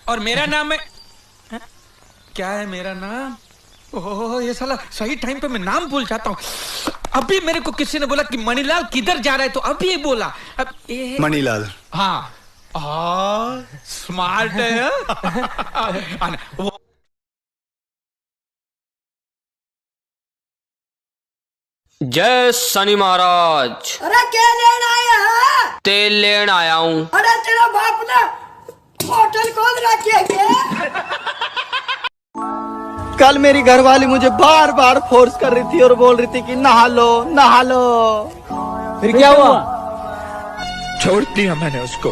और मेरा नाम है क्या है मेरा नाम? ओह ये साला सही टाइम पे मैं नाम भूल जाता हूँ। अभी मेरे को किसी ने बोला कि मणिलाल किधर जा रहा है, तो अभी ये बोला। अब ये मणिलाल। हाँ स्मार्ट है। वो जय शनि महाराज। अरे क्या लेना आया है? तेल लेन आया हूँ। अरे तेरा बाप ने होटल खोल रखी है क्या? कल मेरी घरवाली मुझे बार बार फोर्स कर रही थी और बोल रही थी कि नहा लो नहा लो। फिर क्या हुआ? छोड़ दिया मैंने उसको,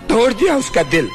तोड़ दिया उसका दिल।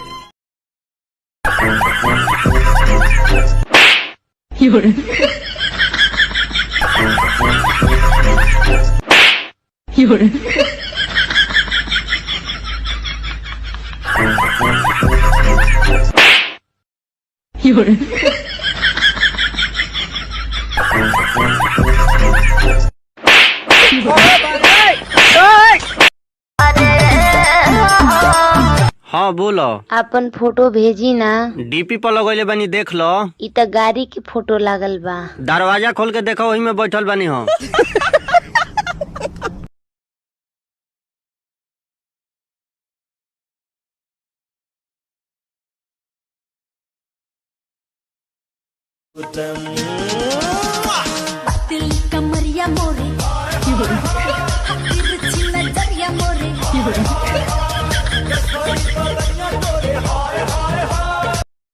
हाँ बोलो। अपन फोटो भेजी ना। डीपी पर लगैले बानी, देख लो। इ त गाड़ी की फोटो लागल बा। दरवाजा खोल के देखो, वही में बैठल बानी हम। दिल कमरिया मोरे नजरिया मोरे